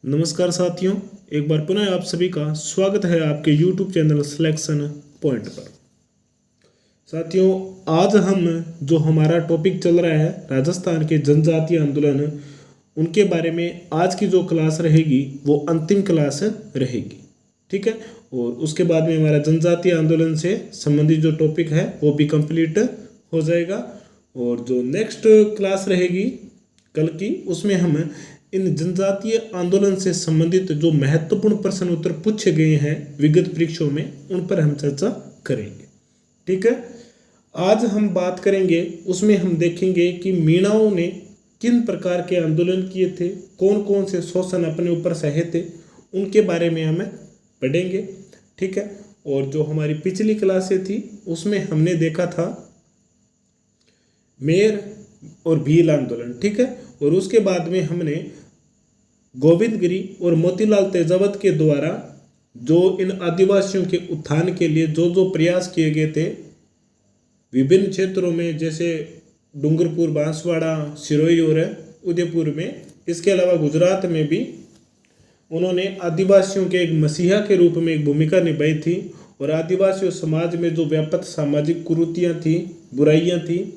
नमस्कार साथियों, एक बार पुनः आप सभी का स्वागत है आपके YouTube चैनल सिलेक्शन पॉइंट पर। साथियों, आज हम जो हमारा टॉपिक चल रहा है राजस्थान के जनजातीय आंदोलन, उनके बारे में आज की जो क्लास रहेगी वो अंतिम क्लास रहेगी। ठीक है, और उसके बाद में हमारा जनजातीय आंदोलन से संबंधित जो टॉपिक है वो भी कंप्लीट हो जाएगा। और जो नेक्स्ट क्लास रहेगी कल की, उसमें हम इन जनजातीय आंदोलन से संबंधित जो महत्वपूर्ण प्रश्न उत्तर पूछे गए हैं विगत परीक्षाओं में, उन पर हम चर्चा करेंगे। ठीक है, आज हम बात करेंगे, उसमें हम देखेंगे कि मीणाओं ने किन प्रकार के आंदोलन किए थे, कौन कौन से शोषण अपने ऊपर सहे थे, उनके बारे में हमें पढ़ेंगे। ठीक है, और जो हमारी पिछली क्लासें थी उसमें हमने देखा था मेर और भील आंदोलन। ठीक है, और उसके बाद में हमने गोविंदगिरी और मोतीलाल तेजावत के द्वारा जो इन आदिवासियों के उत्थान के लिए जो जो प्रयास किए गए थे विभिन्न क्षेत्रों में, जैसे डूंगरपुर, बांसवाड़ा, सिरोही और उदयपुर में, इसके अलावा गुजरात में भी उन्होंने आदिवासियों के एक मसीहा के रूप में एक भूमिका निभाई थी। और आदिवासी समाज में जो व्यापक सामाजिक कुरीतियाँ थी, बुराइयाँ थी,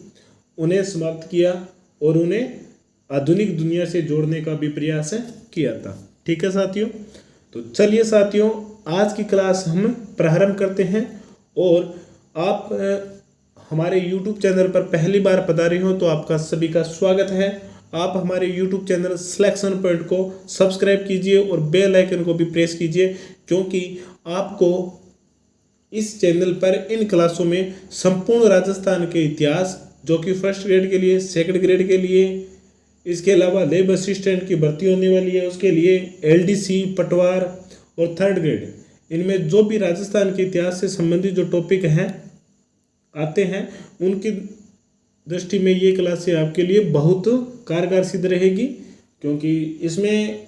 उन्हें समाप्त किया और उन्हें आधुनिक दुनिया से जोड़ने का भी प्रयास किया था। ठीक है साथियों, तो चलिए साथियों, आज की क्लास हम प्रारंभ करते हैं। और आप हमारे YouTube चैनल पर पहली बार पधारे हो तो आपका सभी का स्वागत है। आप हमारे YouTube चैनल सिलेक्शन पॉइंट को सब्सक्राइब कीजिए और बेल आइकन को भी प्रेस कीजिए, क्योंकि आपको इस चैनल पर इन क्लासों में संपूर्ण राजस्थान के इतिहास, जो कि फर्स्ट ग्रेड के लिए, सेकंड ग्रेड के लिए, इसके अलावा लेब असिस्टेंट की भर्ती होने वाली है उसके लिए, LDC, पटवार और थर्ड ग्रेड, इनमें जो भी राजस्थान के इतिहास से संबंधित जो टॉपिक हैं आते हैं, उनकी दृष्टि में ये क्लासें आपके लिए बहुत कारगर सिद्ध रहेगी। क्योंकि इसमें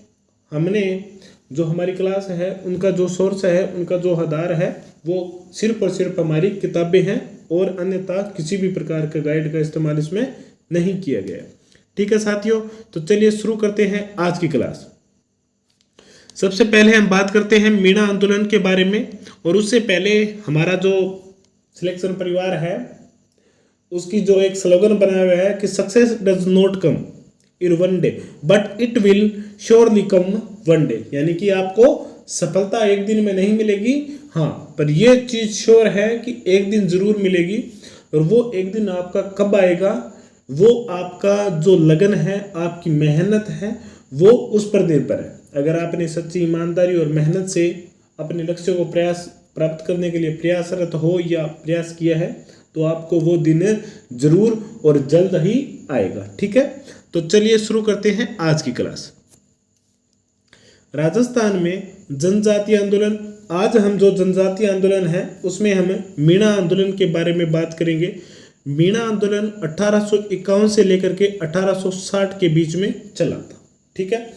हमने जो हमारी क्लास है उनका जो सोर्स है, उनका जो आधार है, वो सिर्फ और सिर्फ हमारी किताबें हैं और अन्यथा किसी भी प्रकार का गाइड का इस्तेमाल इसमें नहीं किया गया। ठीक है साथियों, तो चलिए शुरू करते हैं आज की क्लास। सबसे पहले हम बात करते हैं मीणा आंदोलन के बारे में। और उससे पहले हमारा जो सिलेक्शन परिवार है उसकी जो एक स्लोगन बनाया हुआ है कि success does not come in one day but it will surely come one day, यानी कि आपको सफलता एक दिन में नहीं मिलेगी, हाँ, पर यह चीज श्योर है कि एक दिन जरूर मिलेगी। और वो एक दिन आपका कब आएगा, वो आपका जो लगन है, आपकी मेहनत है, वो उस पर निर्भर है। अगर आपने सच्ची ईमानदारी और मेहनत से अपने लक्ष्य को प्राप्त करने के लिए प्रयासरत हो या प्रयास किया है, तो आपको वो दिन जरूर और जल्द ही आएगा। ठीक है, तो चलिए शुरू करते हैं आज की क्लास। राजस्थान में जनजातीय आंदोलन, आज हम जो जनजातीय आंदोलन है उसमें हम मीणा आंदोलन के बारे में बात करेंगे। मीणा आंदोलन 1851 से लेकर के 1860 के बीच में चला था। ठीक है,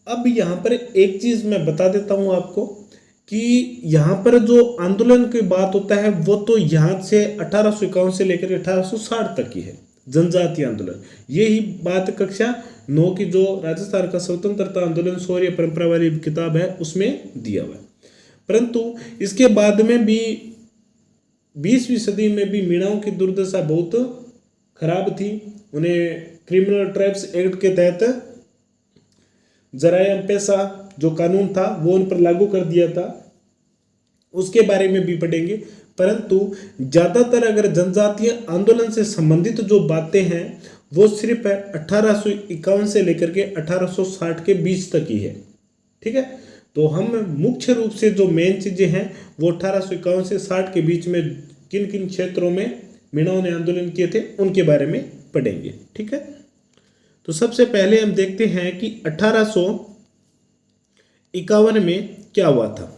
अब यहाँ पर एक चीज मैं बता देता हूँ आपको कि यहाँ पर जो आंदोलन की बात होता है वो तो यहाँ से 1851 से लेकर 1860 तक की है, जनजातीय आंदोलन। यही बात कक्षा 9 की जो राजस्थान का स्वतंत्रता आंदोलन शौर्य परंपरा वाली किताब है उसमें दिया हुआ है। परंतु इसके बाद में भी 20वीं सदी में भी मीणाओं की दुर्दशा बहुत खराब थी। उन्हें क्रिमिनल ट्राइब्स एक्ट के तहत जरायम पेशा जो कानून था वो उन पर लागू कर दिया था, उसके बारे में भी पढ़ेंगे। परंतु ज्यादातर अगर जनजातीय आंदोलन से संबंधित जो बातें हैं वो सिर्फ 1851 से लेकर के 1860 के बीच तक ही है। ठीक है, तो हम मुख्य रूप से जो मेन चीजें हैं वो 1851 से 60 के बीच में किन किन क्षेत्रों में मीणाओं ने आंदोलन किए थे उनके बारे में पढ़ेंगे। ठीक है, तो सबसे पहले हम देखते हैं कि 1851 में क्या हुआ था।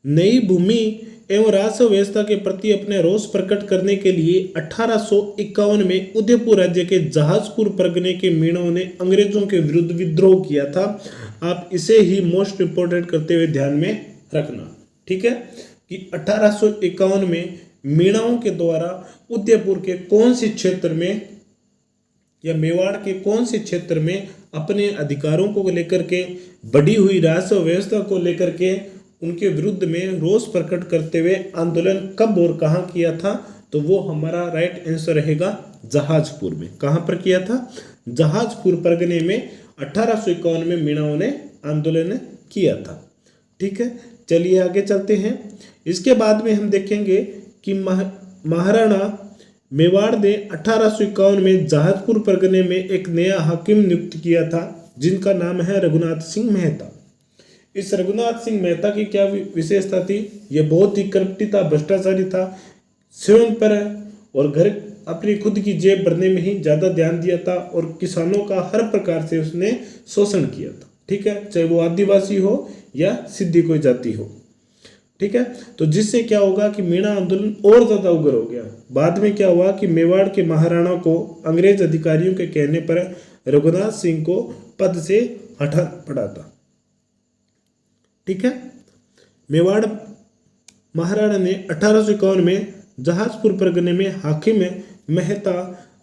नई भूमि एवं राजस्व व्यवस्था के प्रति अपने रोष प्रकट करने के लिए 1851 में उदयपुर राज्य के जहाजपुर परगने के मीणाओं ने अंग्रेजों के विरुद्ध विद्रोह किया था। आप इसे ही मोस्ट इंपोर्टेंट करते हुए ध्यान में रखना। ठीक है, कि 1851 में मीणाओं के द्वारा उदयपुर के कौन से क्षेत्र में या मेवाड़ के कौन से क्षेत्र में अपने अधिकारों को लेकर के, बढ़ी हुई राजस्व व्यवस्था को लेकर के उनके विरुद्ध में रोष प्रकट करते हुए आंदोलन कब और कहाँ किया था? तो वो हमारा राइट आंसर रहेगा जहाजपुर में। कहाँ पर किया था? जहाजपुर परगने में 1851 में मीणाओं ने आंदोलन किया था। ठीक है, चलिए आगे चलते हैं। इसके बाद में हम देखेंगे कि महाराणा मेवाड़ ने 1851 में जहाजपुर परगने में एक नया हाकिम नियुक्त किया था, जिनका नाम है रघुनाथ सिंह मेहता। इस रघुनाथ सिंह मेहता की क्या विशेषता थी? ये बहुत ही करप्टी था, भ्रष्टाचारी था, स्वयं पर और घर अपनी खुद की जेब भरने में ही ज़्यादा ध्यान दिया था और किसानों का हर प्रकार से उसने शोषण किया था। ठीक है, चाहे वो आदिवासी हो या सिद्धी कोई जाति हो। ठीक है, तो जिससे क्या होगा कि मीणा आंदोलन और ज़्यादा उग्र हो गया। बाद में क्या हुआ कि मेवाड़ के महाराणा को अंग्रेज अधिकारियों के कहने पर रघुनाथ सिंह को पद से हटाना पड़ा था। ठीक है, मेवाड़ महाराणा ने 1851 में जहाजपुर परगने में हाकिम मेहता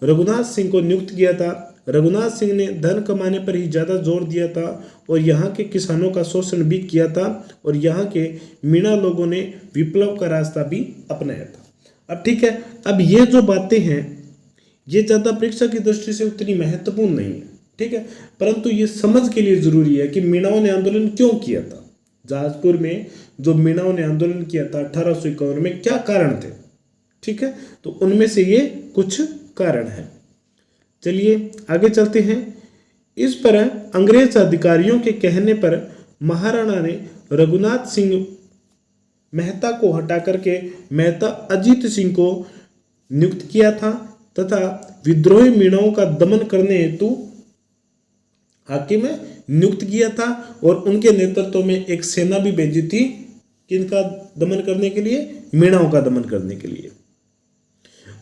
रघुनाथ सिंह को नियुक्त किया था। रघुनाथ सिंह ने धन कमाने पर ही ज़्यादा जोर दिया था और यहाँ के किसानों का शोषण भी किया था और यहाँ के मीणा लोगों ने विप्लव का रास्ता भी अपनाया था। अब ठीक है, अब ये जो बातें हैं ये ज़्यादा परीक्षा की दृष्टि से उतनी महत्वपूर्ण नहीं है। ठीक है, परंतु ये समझ के लिए ज़रूरी है कि मीणाओं ने आंदोलन क्यों किया था। जहाजपुर में जो मीणाओं ने आंदोलन किया था 1851 में, क्या कारण थे? ठीक है, तो उनमें से ये कुछ कारण हैं। चलिए आगे चलते हैं। इस पर अंग्रेज अधिकारियों के कहने पर महाराणा ने रघुनाथ सिंह मेहता को हटा करके मेहता अजीत सिंह को नियुक्त किया था तथा विद्रोही मीणाओं का दमन करने हेतु हाकिम नियुक्त किया था और उनके नेतृत्व में एक सेना भी भेजी थी। किनका दमन करने के लिए? मीणाओं का दमन करने के लिए।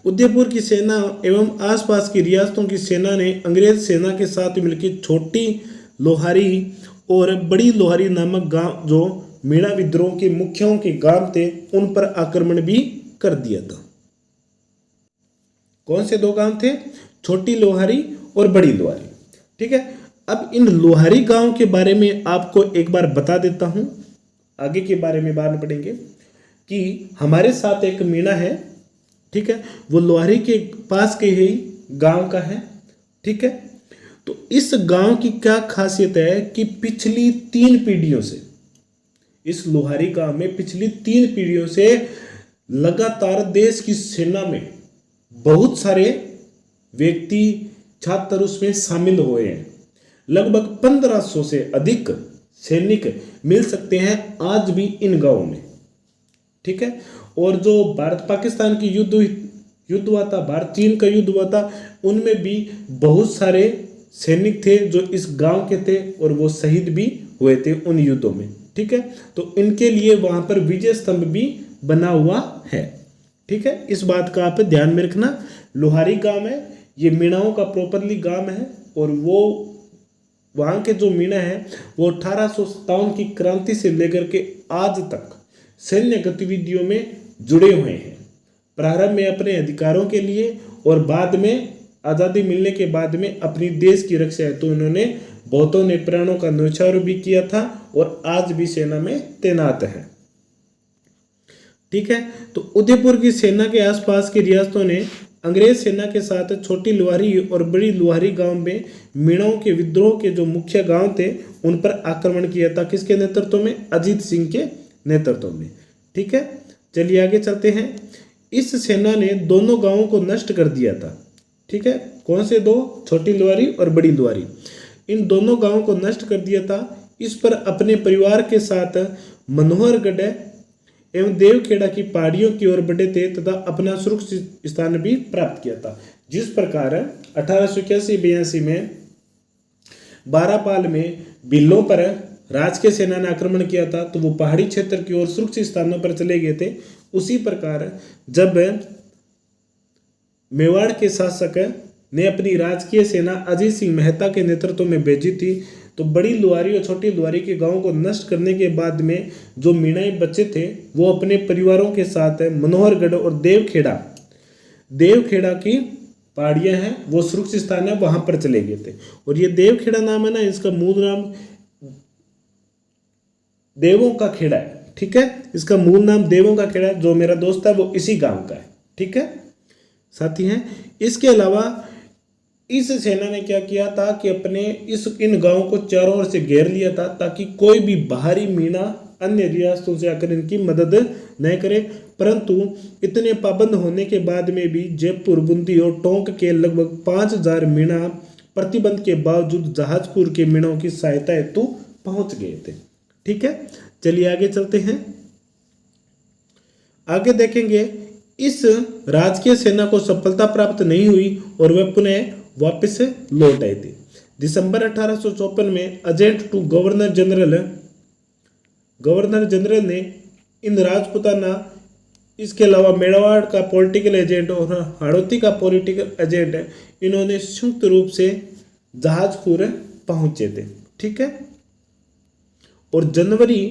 उदयपुर की सेना एवं आसपास की रियासतों की सेना ने अंग्रेज सेना के साथ मिलकर छोटी लोहारी और बड़ी लोहारी नामक गांव, जो मीणा विद्रोह के मुखियाओं के गांव थे, उन पर आक्रमण भी कर दिया था। कौन से दो गांव थे? छोटी लोहारी और बड़ी लोहारी। ठीक है, अब इन लोहारी गांव के बारे में आपको एक बार बता देता हूं, आगे के बारे में बाद में पढ़ेंगे कि हमारे साथ एक मीणा है। ठीक है, वो लोहारी के पास के ही गांव का है। ठीक है, तो इस गांव की क्या खासियत है कि पिछली 3 पीढ़ियों से, इस लोहारी गांव में पिछली 3 पीढ़ियों से लगातार देश की सेना में बहुत सारे व्यक्ति, छात्र उसमें शामिल हुए हैं। लगभग 1500 से अधिक सैनिक मिल सकते हैं आज भी इन गांवों में। ठीक है, और जो भारत पाकिस्तान की युद्ध हुआ था, भारत चीन का युद्ध हुआ था, उनमें भी बहुत सारे सैनिक थे जो इस गांव के थे और वो शहीद भी हुए थे उन युद्धों में। ठीक है, तो इनके लिए वहां पर विजय स्तंभ भी बना हुआ है। ठीक है, इस बात का आप ध्यान में रखना। लोहारी गांव है, ये मीणाओं का प्रॉपरली गांव है और वो वहाँ के जो मीणा है वो 1857 की क्रांति से लेकर के आज तक सैन्य गतिविधियों में जुड़े हुए हैं। प्रारंभ में अपने अधिकारों के लिए और बाद में आज़ादी मिलने के बाद में अपनी देश की रक्षा हेतु तो उन्होंने बहुतों ने प्राणों का न्यौछावर भी किया था और आज भी सेना में तैनात है। ठीक है, तो उदयपुर की सेना के आसपास की रियासतों ने अंग्रेज सेना के साथ छोटी लोहारी और बड़ी लोहारी गांव में मीणाओं के विद्रोह के जो मुख्य गांव थे उन पर आक्रमण किया था। किसके नेतृत्व में? अजीत सिंह के नेतृत्व में। ठीक है, चलिए आगे चलते हैं। इस सेना ने दोनों गांवों को नष्ट कर दिया था। ठीक है, कौन से दो? छोटी लोहारी और बड़ी लोहारी। इन दोनों गांवों को नष्ट कर दिया था। इस पर अपने परिवार के साथ मनोहरगढ़ एवं देवखेड़ा की पहाड़ियों की ओर बढ़े थे तथा अपना सुरक्षित स्थान भी प्राप्त किया था। जिस प्रकार 1881-82 में बारापाल में बिल्लों पर राजकीय सेना ने आक्रमण किया था तो वो पहाड़ी क्षेत्र की ओर सुरक्षित स्थानों पर चले गए थे। उसी प्रकार जब मेवाड़ के शासक ने अपनी राजकीय सेना अजीत सिंह मेहता के नेतृत्व में भेजी थी तो बड़ी लोहारी और छोटी लोहारी के गांवों को नष्ट करने के बाद में जो मीणाई बच्चे थे वो अपने परिवारों के साथ मनोहरगढ़ और देवखेड़ा की पहाड़ियाँ हैं, वो सुरक्षित स्थान है, वहाँ पर चले गए थे। और ये देवखेड़ा नाम है ना, इसका मूल नाम देवों का खेड़ा है, ठीक है। इसका मूल नाम देवों का खेड़ा है। जो मेरा दोस्त है वो इसी गांव का है, ठीक है साथी हैं। इसके अलावा इस सेना ने क्या किया था कि अपने इन गांवों को चारों ओर से घेर लिया था, ताकि कोई भी बाहरी मीणा अन्य रियासतों से आकर इनकी मदद न करे। परंतु इतने पाबंद होने के बाद में भी जयपुर, बूंदी और टोंक के लगभग 5000 मीणा प्रतिबंध के बावजूद जहाजपुर के मीणाओं की सहायता हेतु पहुंच गए थे, ठीक है। चलिए आगे चलते हैं। आगे देखेंगे इस राजकीय सेना को सफलता प्राप्त नहीं हुई और वह पुनः वापस लौट आए थे। दिसंबर 1854 में एजेंट टू गवर्नर जनरल ने इन राजपुताना, इसके अलावा मेवाड़ का पॉलिटिकल एजेंट और हाड़ौती का पॉलिटिकल एजेंट है, इन्होंने संयुक्त रूप से जहाजपुर पहुंचे थे, ठीक है। और जनवरी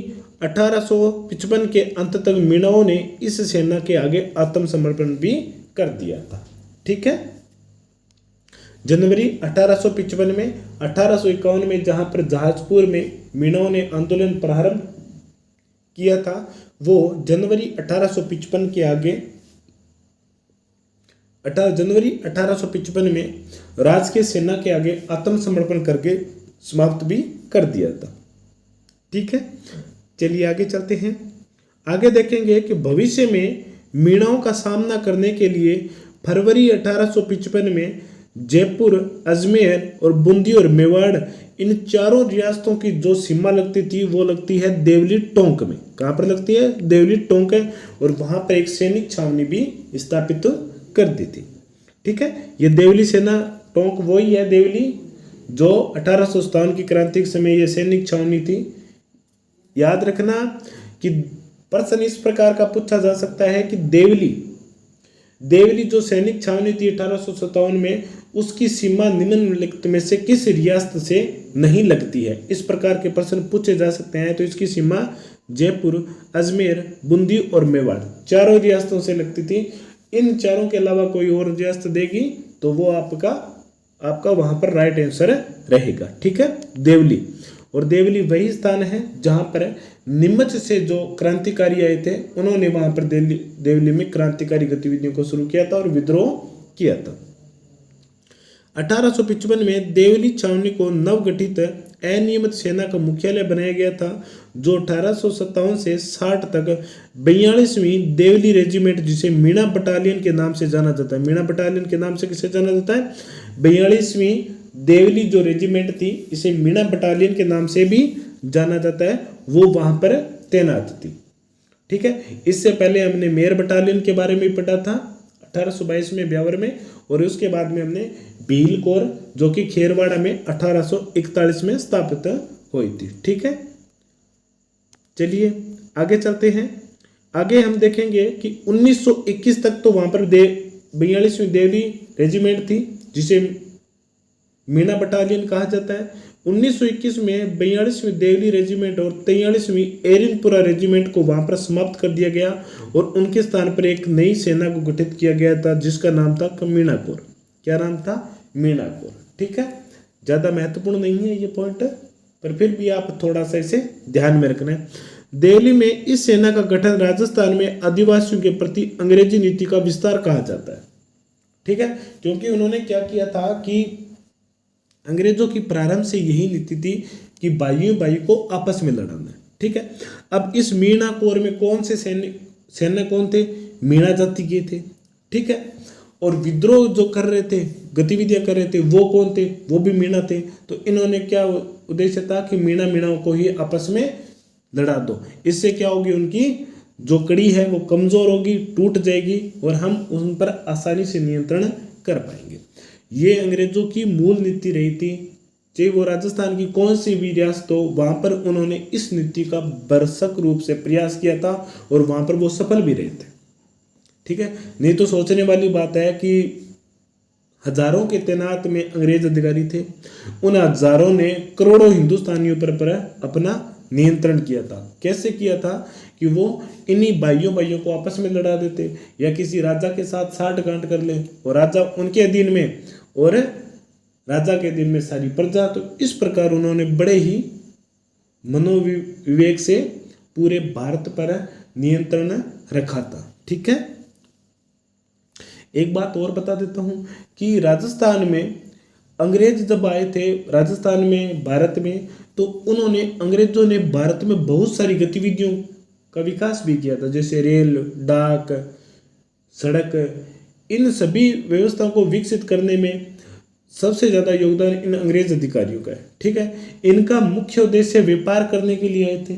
1855 के अंत तक मीणाओं ने इस सेना के आगे आत्मसमर्पण भी कर दिया था, ठीक है। जनवरी 1855 में 1851 में जहां पर जहाजपुर में मीणाओं ने आंदोलन प्रारंभ किया था, वो जनवरी 1855 के आगे जनवरी 1855 में राजकीय सेना के आगे आत्मसमर्पण करके समाप्त भी कर दिया था, ठीक है। चलिए आगे चलते हैं। आगे देखेंगे कि भविष्य में मीणाओं का सामना करने के लिए फरवरी 1855 में जयपुर, अजमेर और बूंदी और मेवाड़, इन चारों रियासतों की जो सीमा लगती थी वो लगती है देवली टोंक में। कहाँ पर लगती है? देवली टोंक है। और वहाँ पर एक सैनिक छावनी भी स्थापित कर दी थी, ठीक है। ये देवली सेना टोंक वही है देवली जो 1857 की क्रांति के समय ये सैनिक छावनी थी। याद रखना कि प्रश्न इस प्रकार का पूछा जा सकता है कि देवली जो सैनिक छावनी थी 1857 में, उसकी सीमा निम्नलिखित में से किस रियासत से नहीं लगती है? इस प्रकार के प्रश्न पूछे जा सकते हैं। तो इसकी सीमा जयपुर, अजमेर, बूंदी और मेवाड़ चारों रियासतों से लगती थी। इन चारों के अलावा कोई और रियासत देगी तो वो आपका वहां पर राइट आंसर रहेगा, ठीक है, देवली। और देवली वही स्थान है जहां पर नीमच से जो क्रांतिकारी आए थे, उन्होंने वहां पर देवली में क्रांतिकारी गतिविधियों को शुरू किया था और विद्रोह किया था। 1855 में देवली छावनी को नवगठित अनियमित सेना का मुख्यालय बनाया गया था, जो 1857 से 60 तक 42वीं देवली रेजिमेंट, जिसे मीणा बटालियन के नाम से जाना जाता है। मीणा बटालियन के नाम से किसे जाना जाता है? 42वीं देवली जो रेजिमेंट थी, इसे मीणा बटालियन के नाम से भी जाना जाता है, वो वहां पर तैनात थी, ठीक है। इससे पहले हमने मेयर बटालियन के बारे में पढ़ा था 1822 में ब्यावर में, और उसके बाद में हमने भील कोर जो कि खेरवाड़ा में 1841 में स्थापित हुई थी, ठीक है। चलिए आगे चलते हैं। आगे हम देखेंगे कि 1921 तक तो वहां पर 42वीं देवली रेजिमेंट थी, जिसे मीणा बटालियन कहा जाता है। 1921 में 42वीं देवली रेजिमेंट और 43वीं एरिनपुरा रेजिमेंट को वहां पर समाप्त कर दिया गया और उनके स्थान पर एक नई सेना को गठित किया गया था, जिसका नाम था मीणा कोर। क्या नाम था? मीणा कोर, ठीक है। ज्यादा महत्वपूर्ण नहीं है ये पॉइंट, पर फिर भी आप थोड़ा सा इसे ध्यान में रखना है। देवली में इस सेना का गठन राजस्थान में आदिवासियों के प्रति अंग्रेजी नीति का विस्तार कहा जाता है, ठीक है। क्योंकि उन्होंने क्या किया था कि अंग्रेजों की प्रारंभ से यही नीति थी कि भाई को आपस में लड़ाना है, ठीक है। अब इस मीणा कोर में कौन से सैन्य कौन थे? मीणा जाति के थे, ठीक है। और विद्रोह जो कर रहे थे, गतिविधियां कर रहे थे, वो कौन थे? वो भी मीणा थे। तो इन्होंने क्या उद्देश्य था कि मीणाओं को ही आपस में लड़ा दो। इससे क्या होगी? उनकी जो कड़ी है वो कमजोर होगी, टूट जाएगी और हम उन पर आसानी से नियंत्रण कर पाएंगे। ये अंग्रेजों की मूल नीति रही थी। चाहे वो राजस्थान की कौन सी भी रियासत हो, वहां पर उन्होंने इस नीति का भरसक रूप से प्रयास किया था और वहां पर वो सफल भी रहे थे, ठीक है। नहीं तो सोचने वाली बात है कि हजारों के तैनात में अंग्रेज अधिकारी थे, उन हजारों ने करोड़ों हिंदुस्तानियों पर अपना नियंत्रण किया था। कैसे किया था कि वो इन्हीं भाइयों को आपस में लड़ा देते या किसी राजा के साथ साठगांठ कर ले और राजा उनके अधीन में और राजा के अधीन में सारी प्रजा। तो इस प्रकार उन्होंने बड़े ही मनोविवेक से पूरे भारत पर नियंत्रण रखा था। ठीक है, एक बात और बता देता हूं कि राजस्थान में अंग्रेज जब आए थे राजस्थान में भारत में, तो उन्होंने अंग्रेजों ने भारत में बहुत सारी गतिविधियों का विकास भी किया था, जैसे रेल, डाक, सड़क, इन सभी व्यवस्थाओं को विकसित करने में सबसे ज़्यादा योगदान इन अंग्रेज अधिकारियों का है। ठीक है, इनका मुख्य उद्देश्य व्यापार करने के लिए आए थे,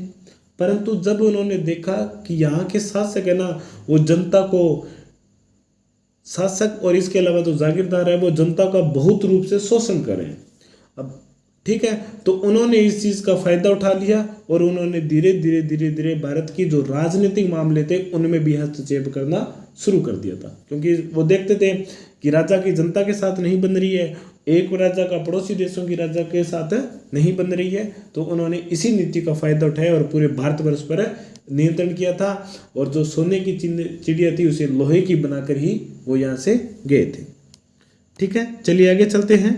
परंतु जब उन्होंने देखा कि यहाँ के शासक है ना वो जनता को, शासक और इसके अलावा जो जागीरदार है वो जनता का बहुत रूप से शोषण कर रहे हैं। अब ठीक है, तो उन्होंने इस चीज़ का फायदा उठा लिया और उन्होंने धीरे धीरे भारत की जो राजनीतिक मामले थे उनमें भी हस्तक्षेप करना शुरू कर दिया था, क्योंकि वो देखते थे कि राजा की जनता के साथ नहीं बन रही है, एक राजा का पड़ोसी देशों की राजा के साथ नहीं बन रही है, तो उन्होंने इसी नीति का फायदा उठाया और पूरे भारतवर्ष पर नियंत्रण किया था। और जो सोने की चिड़िया थी उसे लोहे की बनाकर ही वो यहाँ से गए थे। ठीक है, चलिए आगे चलते हैं।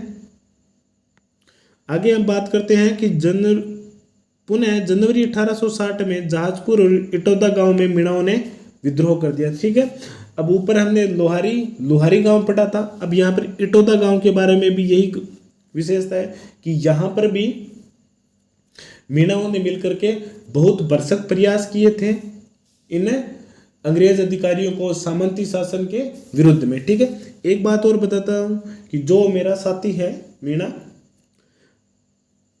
आगे हम बात करते हैं कि पुनः जनवरी 1860 में जहाजपुर और इटौदा गांव में मीणाओं ने विद्रोह कर दिया। ठीक है, अब ऊपर हमने लोहारी गांव पढ़ा था, अब यहाँ पर इटौदा गांव के बारे में भी यही विशेषता है कि यहाँ पर भी मीणाओं ने मिलकर के बहुत भरसक प्रयास किए थे इन अंग्रेज अधिकारियों को सामंती शासन के विरुद्ध में। ठीक है, एक बात और बताता हूँ कि जो मेरा साथी है मीणा,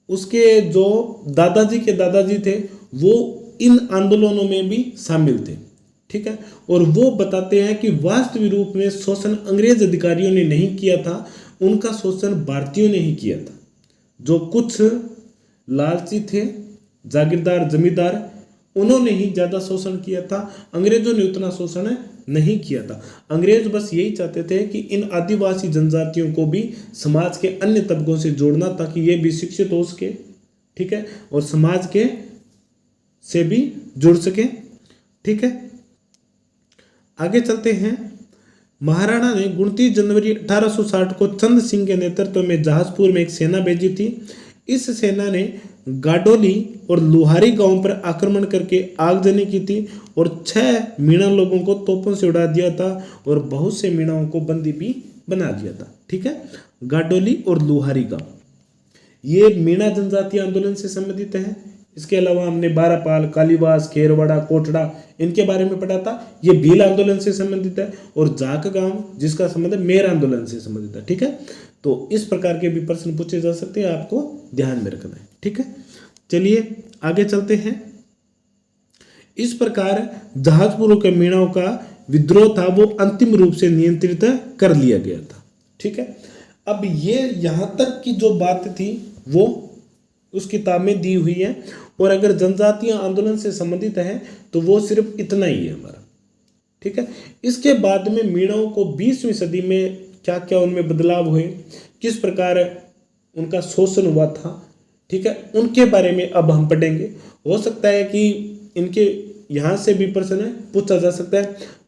उसके जो दादाजी थे वो इन आंदोलनों में भी शामिल थे। ठीक है, और वो बताते हैं कि वास्तविक रूप में शोषण अंग्रेज अधिकारियों ने नहीं किया था, उनका शोषण भारतीयों ने ही किया था। जो कुछ लालची थे, जागीरदार, जमींदार, उन्होंने ही ज़्यादा शोषण किया था, अंग्रेजों ने उतना शोषण नहीं किया था। अंग्रेज बस यही चाहते थे कि इन आदिवासी जनजातियों को भी समाज के अन्य तबकों से जोड़ना, ताकि ये भी शिक्षित हो सके। ठीक है, और समाज के से भी जुड़ सके। ठीक है, आगे चलते हैं। महाराणा ने 29 जनवरी 1860 को चंद सिंह के नेतृत्व में जहाजपुर में एक सेना भेजी थी। इस सेना ने गाडोली और लोहारी गांव पर आक्रमण करके आगजनी की थी और 6 मीणा लोगों को तोपों से उड़ा दिया था और बहुत से मीणाओं को बंदी भी बना दिया था। ठीक है, गाडोली और लोहारी गांव ये मीणा जनजाति आंदोलन से संबंधित है। इसके अलावा हमने बारापाल, कालीवास, खेरवाड़ा, कोटड़ा इनके बारे में पढ़ा था, ये भील आंदोलन से संबंधित है। और जाक गांव जिसका संबंध मेर आंदोलन से संबंधित है। ठीक है, तो इस प्रकार के भी प्रश्न पूछे जा सकते हैं, आपको ध्यान में रखना है। ठीक है, चलिए आगे चलते हैं। इस प्रकार जहाजपुर के मीणाओं का विद्रोह था वो अंतिम रूप से नियंत्रित कर लिया गया था। ठीक है, अब ये यहां तक की जो बात थी वो उस किताब में दी हुई है, और अगर जनजातीय आंदोलन से संबंधित है तो वो सिर्फ इतना ही है हमारा। ठीक है, इसके बाद में मीणाओं को 20वीं सदी में क्या क्या उनमें बदलाव हुए, किस प्रकार उनका शोषण हुआ था, ठीक है, उनके बारे में अब हम पढ़ेंगे। हो सकता है कि इनके यहाँ से भी प्रश्न पूछा जा सकता है,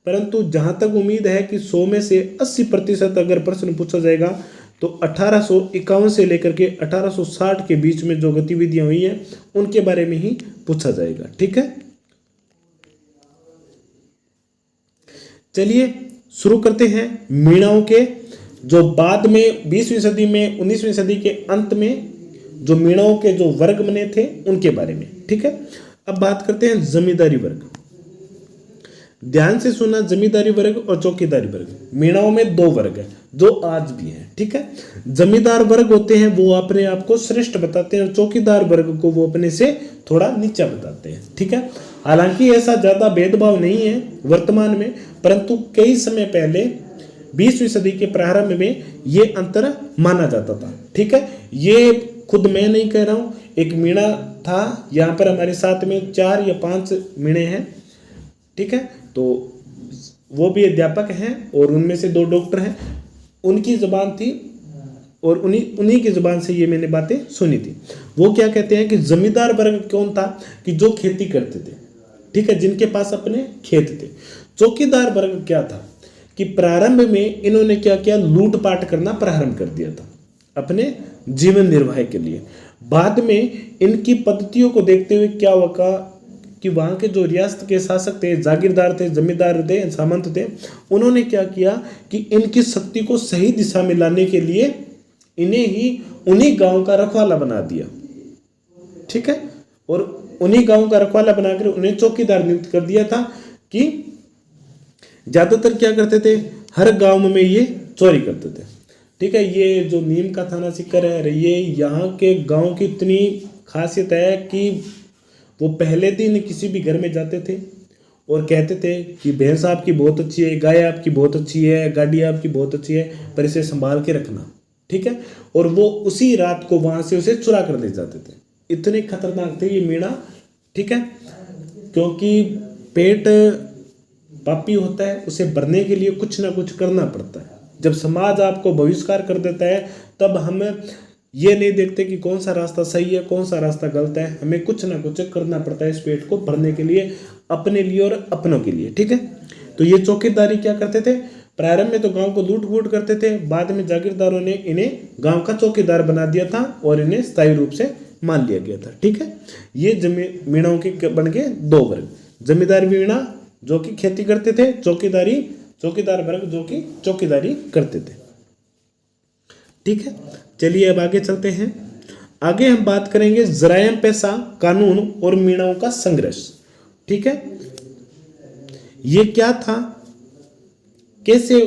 परंतु जहाँ तक उम्मीद है कि 100 में से 80% अगर प्रश्न पूछा जाएगा तो 1851 से लेकर के 1860 के बीच में जो गतिविधियां हुई हैं उनके बारे में ही पूछा जाएगा। ठीक है, चलिए शुरू करते हैं। मीणाओं के जो बाद में 20वीं सदी में 19वीं सदी के अंत में जो मीणाओं के जो वर्ग बने थे उनके बारे में। ठीक है, अब बात करते हैं जमींदारी वर्ग। ध्यान से सुना, जमींदारी वर्ग और चौकीदारी वर्ग, मीणाओं में 2 वर्ग है जो आज भी हैं। ठीक है, जमींदार वर्ग होते हैं वो अपने आप को श्रेष्ठ बताते हैं और चौकीदार वर्ग को वो अपने से थोड़ा नीचा बताते हैं। ठीक है, हालांकि ऐसा ज्यादा भेदभाव नहीं है वर्तमान में, परंतु कई समय पहले 20वीं सदी के प्रारंभ में ये अंतर माना जाता था। ठीक है, ये खुद मैं नहीं कह रहा हूँ, एक मीणा था, यहाँ पर हमारे साथ में 4 या 5 मीणे हैं। ठीक है, तो वो भी अध्यापक हैं और उनमें से 2 डॉक्टर हैं। उनकी ज़बान थी और उन्हीं उन्हीं की जुबान से ये मैंने बातें सुनी थी। वो क्या कहते हैं कि जमींदार वर्ग कौन था कि जो खेती करते थे, ठीक है, जिनके पास अपने खेत थे। चौकीदार वर्ग क्या था कि प्रारंभ में इन्होंने क्या किया, लूटपाट करना प्रारंभ कर दिया था अपने जीवन निर्वाह के लिए। बाद में इनकी पद्धतियों को देखते हुए क्या हुआ कि वहाँ के जो रियासत के शासक थे, जागीरदार थे, जमींदार थे, सामंत थे, उन्होंने क्या किया कि इनकी शक्ति को सही दिशा में लाने के लिए इन्हें ही उन्हीं गांव का रखवाला बना दिया, ठीक है, और उन्हीं गांव का रखवाला बनाकर उन्हें चौकीदार नियुक्त कर दिया था कि ज्यादातर क्या करते थे, हर गांव में ये चोरी करते थे, ठीक है। ये जो नीम का थाना सिक्कर है, ये यहाँ के गांव की इतनी खासियत है कि वो पहले दिन किसी भी घर में जाते थे और कहते थे कि भैंस आपकी बहुत अच्छी है, गाय आपकी बहुत अच्छी है, गाड़ी आपकी बहुत अच्छी है, पर इसे संभाल के रखना, ठीक है। और वो उसी रात को वहां से उसे चुरा कर ले जाते थे। इतने खतरनाक थे ये मीणा, ठीक है, क्योंकि पेट पापी होता है, उसे भरने के लिए कुछ ना कुछ करना पड़ता है। जब समाज आपको बहिष्कार कर देता है तब हम ये नहीं देखते कि कौन सा रास्ता सही है, कौन सा रास्ता गलत है, हमें कुछ ना कुछ करना पड़ता है इस पेट को भरने के लिए, अपने लिए और अपनों के लिए, ठीक है। तो ये चौकीदारी क्या करते थे, प्रारंभ में तो गांव को लूट फूट करते थे, बाद में जागीरदारों ने इन्हें गांव का चौकीदार बना दिया था और इन्हें स्थायी रूप से मान लिया गया था, ठीक है। ये मीणाओं के बन गए दो वर्ग, जमींदार मीणा जो कि खेती करते थे, चौकीदार वर्ग जो कि चौकीदारी करते थे, ठीक है। चलिए अब आगे चलते हैं। आगे हम बात करेंगे जरायम पेशा कानून और मीणाओं का संघर्ष, ठीक है। ये क्या था, कैसे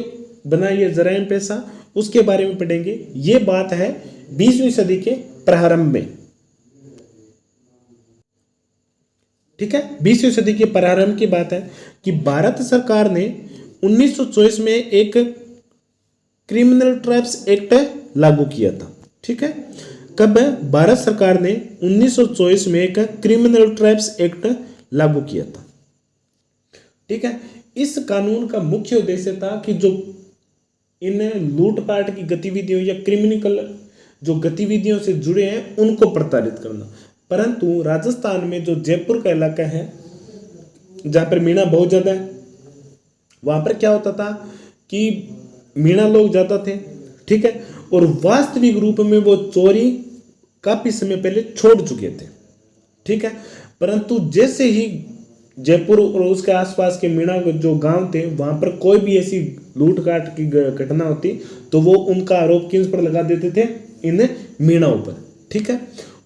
बना ये जरायम पेशा, उसके बारे में पढ़ेंगे। ये बात है 20वीं सदी के प्रारंभ में, ठीक है। 20वीं सदी के प्रारंभ की बात है कि भारत सरकार ने 1924 में एक क्रिमिनल ट्रैप्स एक्ट लागू किया था, ठीक है। कब भारत सरकार ने 1924 में एक क्रिमिनल ट्रैप्स एक्ट लागू किया था, ठीक है। इस कानून का मुख्य उद्देश्य था कि जो इन लूटपाट की गतिविधियों या क्रिमिनल जो गतिविधियों से जुड़े हैं उनको प्रताड़ित करना। परंतु राजस्थान में जो जयपुर का इलाका है जहाँ पर मीणा बहुत ज़्यादा है, वहाँ पर क्या होता था कि मीणा लोग ज़्यादा थे, ठीक है, और वास्तविक रूप में वो चोरी काफ़ी समय पहले छोड़ चुके थे, ठीक है। परंतु जैसे ही जयपुर और उसके आसपास के मीणा जो गांव थे वहाँ पर कोई भी ऐसी लूटकाट की घटना होती तो वो उनका आरोप किस पर लगा देते थे, इन मीणाओं पर, ठीक है।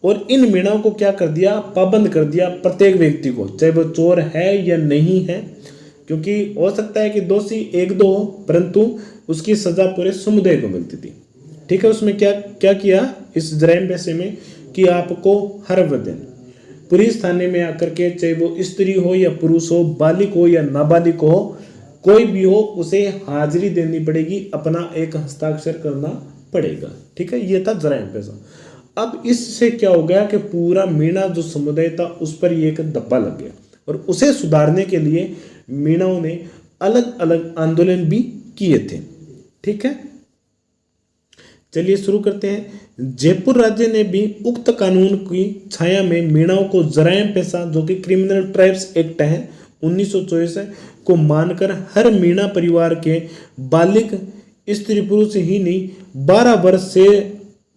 और इन मीणाओं को क्या कर दिया, पाबंद कर दिया प्रत्येक व्यक्ति को, चाहे वो चोर है या नहीं है, क्योंकि हो सकता है कि दोषी एक दो हो परंतु उसकी सजा पूरे समुदाय को मिलती थी, ठीक है। उसमें क्या क्या किया इस जराइम पेशे में कि आपको हर दिन पुलिस थाने में आकर के, चाहे वो स्त्री हो या पुरुष हो, बालिक हो या नाबालिग हो, कोई भी हो, उसे हाजिरी देनी पड़ेगी, अपना एक हस्ताक्षर करना पड़ेगा, ठीक है। ये था जराइम पेशा। अब इससे क्या हो गया कि पूरा मीणा जो समुदाय था उस पर ये एक धब्बा लग गया और उसे सुधारने के लिए मीणाओं ने अलग अलग आंदोलन भी किए थे, ठीक है। चलिए शुरू करते हैं। जयपुर राज्य ने भी उक्त कानून की छाया में मीणाओं को जराइम पेशा जो कि क्रिमिनल ट्राइब्स एक्ट है 1924 को मानकर हर मीणा परिवार के बालिग स्त्री पुरुष ही नहीं 12 वर्ष से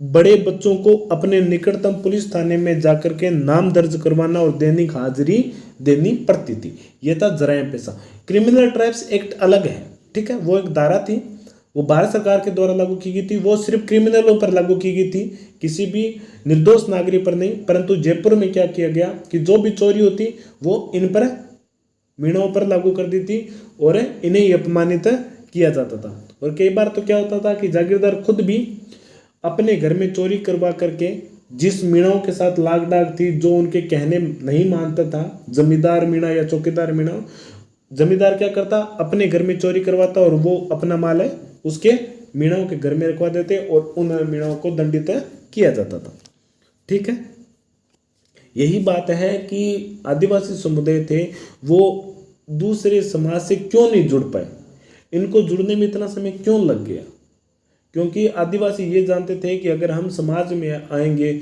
बड़े बच्चों को अपने निकटतम पुलिस थाने में जाकर के नाम दर्ज करवाना और दैनिक हाजिरी देनी पड़ती थी। यह था जराइम पेशा। क्रिमिनल ट्राइब्स एक्ट अलग है, ठीक है, वो एक धारा थी, वो भारत सरकार के द्वारा लागू की गई थी, वो सिर्फ क्रिमिनलों पर लागू की गई थी, किसी भी निर्दोष नागरिक पर नहीं। परंतु जयपुर में क्या किया गया कि जो भी चोरी होती वो इन पर मीणाओं पर लागू कर दी थी और इन्हें अपमानित किया जाता था। और कई बार तो क्या होता था कि जागीरदार खुद भी अपने घर में चोरी करवा करके जिस मीणाओं के साथ लाग डाग थी, जो उनके कहने नहीं मानता था, जमींदार मीणा या चौकीदार मीणा, जमींदार क्या करता, अपने घर में चोरी करवाता और वो अपना माल है उसके मीणाओं के घर में रखवा देते और उन मीणाओं को दंडित किया जाता था, ठीक है। यही बात है कि आदिवासी समुदाय थे वो दूसरे समाज से क्यों नहीं जुड़ पाए, इनको जुड़ने में इतना समय क्यों लग गया, क्योंकि आदिवासी ये जानते थे कि अगर हम समाज में आएंगे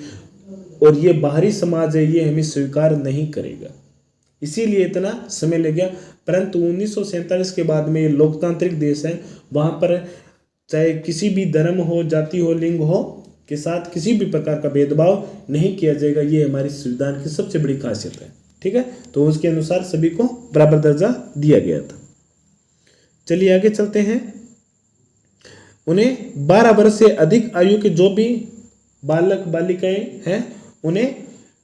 और ये बाहरी समाज है, ये हमें स्वीकार नहीं करेगा, इसीलिए इतना समय लग गया। परंतु 1947 के बाद में ये लोकतांत्रिक देश है, वहाँ पर चाहे किसी भी धर्म हो, जाति हो, लिंग हो के साथ किसी भी प्रकार का भेदभाव नहीं किया जाएगा। ये हमारी संविधान की सबसे बड़ी खासियत है, ठीक है। तो उसके अनुसार सभी को बराबर दर्जा दिया गया था। चलिए आगे चलते हैं। उन्हें 12 वर्ष से अधिक आयु के जो भी बालक बालिकाएं हैं, उन्हें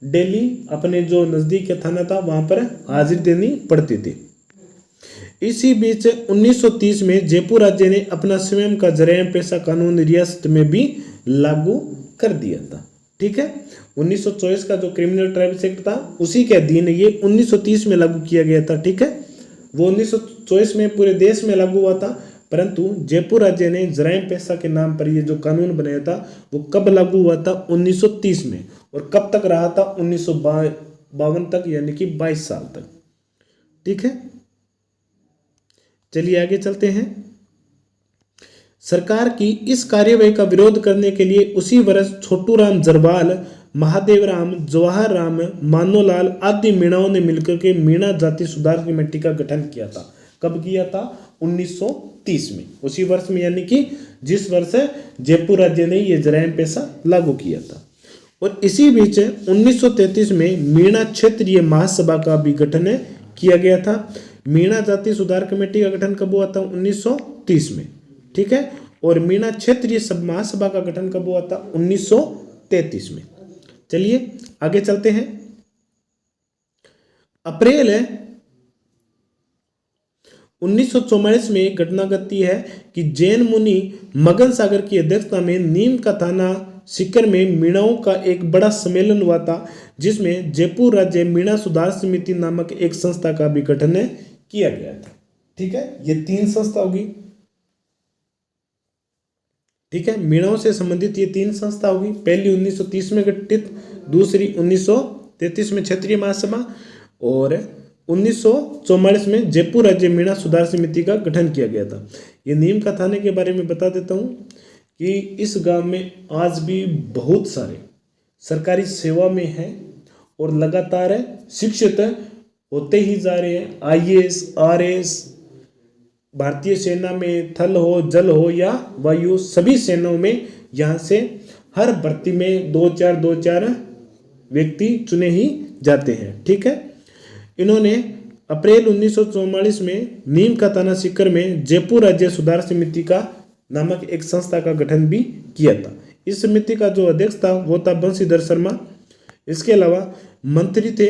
डेली अपने जो नज़दीक का थाना था वहाँ पर हाजिरी देनी पड़ती थी। इसी बीच 1930 में जयपुर राज्य ने अपना स्वयं का जरायम पेशा कानून रियासत में भी लागू कर दिया था, ठीक है। 1924 का जो क्रिमिनल ट्राइब्स एक्ट था उसी के अधीन ये 1930 में लागू किया गया था, ठीक है। वो 1924 में पूरे देश में लागू हुआ था, परंतु जयपुर राज्य ने जरायम पेशा के नाम पर ये जो कानून बनाया था वो कब लागू हुआ था? 1930 में। और कब तक रहा था? 1952 तक, यानी कि 22 साल तक, ठीक है। चलिए आगे चलते हैं। सरकार की इस कार्यवाही का विरोध करने के लिए उसी वर्ष छोटूराम जरवाल, महादेव राम, जवाहर राम, मानोलाल आदि मीणाओं ने मिलकर के मीणा जाति सुधार कमेटी का गठन किया था। कब किया था? 1930 में, उसी वर्ष में, यानी कि जिस वर्ष जयपुर राज्य ने ये जरायम पेशा लागू किया था। और इसी बीच 1933 में मीणा क्षेत्रीय महासभा का भी गठन किया गया था। मीणा जाति सुधार कमेटी का गठन कब हुआ था? 1930 में, ठीक है। और मीणा क्षेत्रीय महासभा का गठन कब हुआ था? 1933 में। चलिए आगे चलते हैं। अप्रैल 1944 में घटना घटती है कि जैन मुनि मगन सागर की अध्यक्षता में नीम का थाना सीकर में मीणाओं का एक बड़ा सम्मेलन हुआ था, जिसमें जयपुर राज्य मीणा सुधार समिति नामक एक संस्था का भी गठन किया गया था, ठीक है। ये 3 संस्था होगी, ठीक है। मीणाओं से संबंधित ये 3 संस्था होगी। पहली 1930 में गठित, दूसरी 1933 में क्षेत्रीय महासभा, और 1944 में जयपुर राज्य मीणा सुधार समिति का गठन किया गया था। ये नीम का थाने के बारे में बता देता हूँ कि इस गांव में आज भी बहुत सारे सरकारी सेवा में हैं और लगातार शिक्षित होते ही जा रहे हैं। IAS, RS, भारतीय सेना में थल हो, जल हो या वायु, सभी सेनाओं में यहाँ से हर भर्ती में 2-4 व्यक्ति चुने ही जाते हैं, ठीक है। इन्होंने अप्रैल 1944 में नीम का थाना सीकर में जयपुर राज्य सुधार समिति का नामक एक संस्था का गठन भी किया था। इस समिति का जो अध्यक्ष था वो था बंशीधर शर्मा। इसके अलावा मंत्री थे,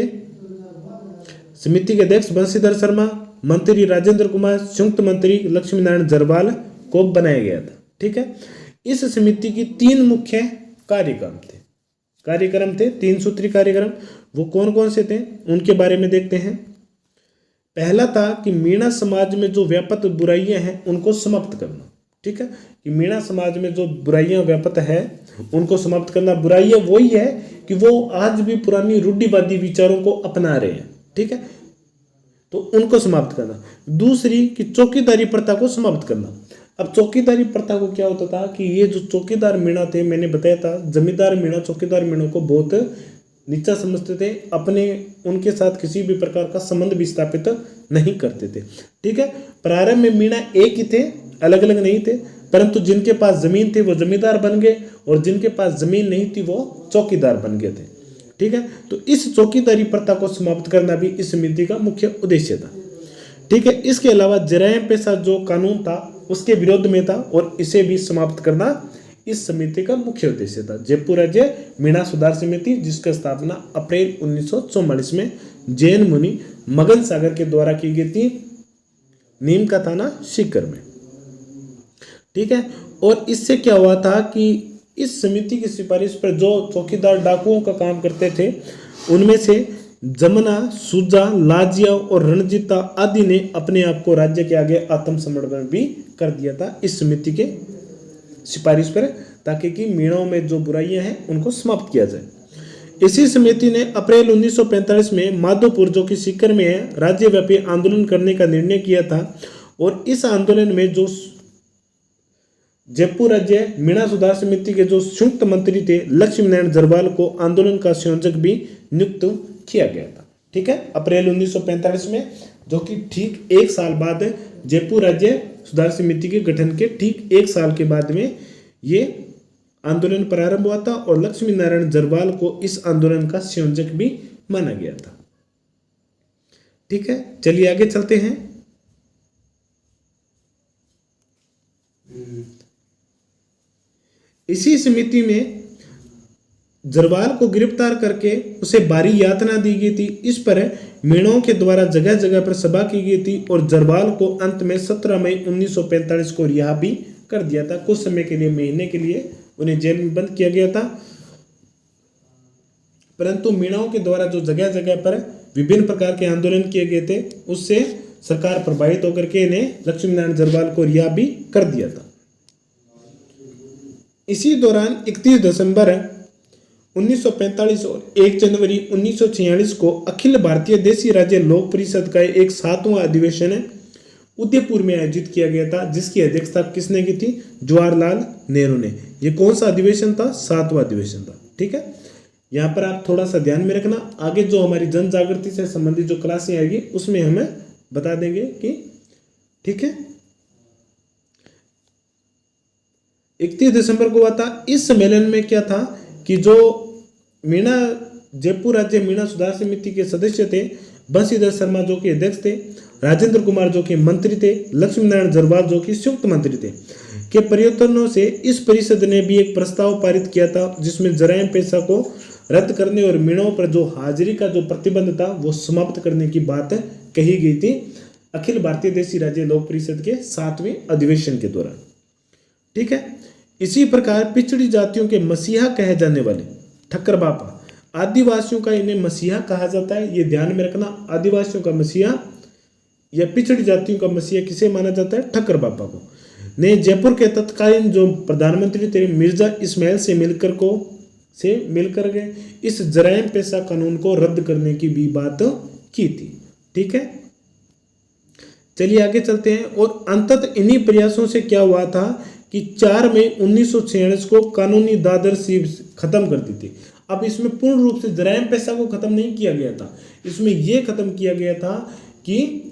समिति के अध्यक्ष बंशीधर शर्मा, मंत्री राजेंद्र कुमार, संयुक्त मंत्री लक्ष्मी नारायण जरवाल को बनाया गया था, ठीक है। इस समिति की 3 मुख्य कार्यक्रम थे 3 सूत्री कार्यक्रम। वो कौन कौन से थे उनके बारे में देखते हैं। पहला था कि मीणा समाज में जो व्यापक बुराइयां हैं उनको समाप्त करना, ठीक है। कि मीणा समाज में जो बुराइयां व्यापक है उनको समाप्त करना। बुराइयां वही है कि वो आज भी पुरानी रूढ़िवादी विचारों को अपना रहे हैं, ठीक है, तो उनको समाप्त करना। दूसरी कि चौकीदारी प्रथा को समाप्त करना। अब चौकीदारी प्रथा को क्या होता था कि ये जो चौकीदार मीणा थे, मैंने बताया था जमींदार मीणा चौकीदार मीणों को बहुत नीचा समझते थे, अपने उनके साथ किसी भी प्रकार का संबंध भी स्थापित नहीं करते थे, ठीक है। प्रारंभ में मीणा एक ही थे, अलग अलग नहीं थे, परंतु जिनके पास जमीन थी वो जमींदार बन गए और जिनके पास जमीन नहीं थी वो चौकीदार बन गए थे, ठीक है। तो इस चौकीदारी प्रथा को समाप्त करना भी इस समिति का मुख्य उद्देश्य था, ठीक है। इसके अलावा जरायम पेशा जो कानून था उसके विरोध में था और इसे भी समाप्त करना इस समिति का मुख्य उद्देश्य था। जयपुर राज्य मीणा सुधार समिति, जिसकी स्थापना अप्रैल 1944 में जैन मुनि मगन सागर के द्वारा की गई थी, नीम का थाना सीकर में, ठीक है। और इससे क्या हुआ था कि इस समिति की सिफारिश पर जो चौकीदार डाकुओं का काम करते थे उनमें से जमुना, सूजा, लाजिया और रणजीता आदि ने अपने आप को राज्य के आगे आत्मसमर्पण भी कर दिया था इस समिति के सिफारिश पर, ताकि कि मीणाओं में जो बुराइयां हैं उनको समाप्त किया जाए। इसी समिति ने अप्रैल 1945 में माधोपुर, जो कि सीकर में है, राज्यव्यापी आंदोलन करने का निर्णय किया था। और इस आंदोलन में जो जयपुर राज्य मीणा सुधार समिति के जो संयुक्त मंत्री थे लक्ष्मी नारायण जरवाल को आंदोलन का संयोजक भी नियुक्त किया गया था। ठीक है, अप्रैल 1945 में, जो कि ठीक एक साल बाद जयपुर राज्य सुधार समिति के गठन के ठीक एक साल के बाद में ये आंदोलन प्रारंभ हुआ था और लक्ष्मी नारायण जरवाल को इस आंदोलन का संयोजक भी माना गया था। ठीक है, चलिए आगे चलते हैं। इसी समिति में जरवाल को गिरफ्तार करके उसे भारी यातना दी गई थी। इस पर मीणों के द्वारा जगह जगह पर सभा की गई थी और जरवाल को अंत में 17 मई 1945 को रिहा भी कर दिया था। कुछ समय के लिए, महीने के लिए उन्हें जेल में बंद किया गया था। परंतु मीणाओं के द्वारा जो जगह जगह पर विभिन्न प्रकार के आंदोलन किए गए थे, उससे सरकार प्रभावित होकर के इन्हें लक्ष्मी नारायण जरवाल को रिहा भी कर दिया था। इसी दौरान 31 दिसंबर 1945 और 1 जनवरी 1946 को अखिल भारतीय देशी राज्य लोक परिषद का एक 7वां अधिवेशन उदयपुर में आयोजित किया गया था, जिसकी अध्यक्षता किसने की थी? जवाहरलाल नेहरू ने। यह कौन सा अधिवेशन था? 7वां अधिवेशन था। ठीक है, यहाँ पर आप थोड़ा सा ध्यान में रखना, आगे जो हमारी जन जागृति से संबंधित जो क्लासें आएगी उसमें हमें बता देंगे कि ठीक है। 31 दिसंबर को हुआ था। इस सम्मेलन में क्या था कि जो जयपुर राज्य मीणा सुधार समिति के सदस्य थे, बंशीधर शर्मा जो कि अध्यक्ष थे, राजेंद्र कुमार जो कि मंत्री थे, लक्ष्मी नारायण जरवाल जो कि संयुक्त मंत्री थे, के प्रयत्नों से इस परिषद ने भी एक प्रस्ताव पारित किया था, जिसमें जराइम पेशा को रद्द करने और मीणों पर जो हाजिरी का जो प्रतिबंध था वो समाप्त करने की बात कही गई थी अखिल भारतीय देशी राज्य लोक परिषद के 7वें अधिवेशन के दौरान। ठीक है, इसी प्रकार पिछड़ी जातियों के मसीहा कहे जाने वाले ठक्कर बापा, आदिवासियों का इन्हें मसीहा कहा जाता है, ये ध्यान में रखना। आदिवासियों का मसीहा या पिछड़ी जातियों का मसीहा किसे माना जाता है? ठक्कर बापा को। ने जयपुर के तत्कालीन जो प्रधानमंत्री थे मिर्जा इस्माइल से मिलकर गए इस जराइम पेशा कानून को रद्द करने की भी बात की थी। ठीक है, चलिए आगे चलते हैं। और अंततः इन्हीं प्रयासों से क्या हुआ था कि 4 मई 1946 को कानूनी दादरसी खत्म कर दी थी। अब इसमें पूर्ण रूप से जराइम पेशा को खत्म नहीं किया गया था, इसमें यह खत्म किया गया था कि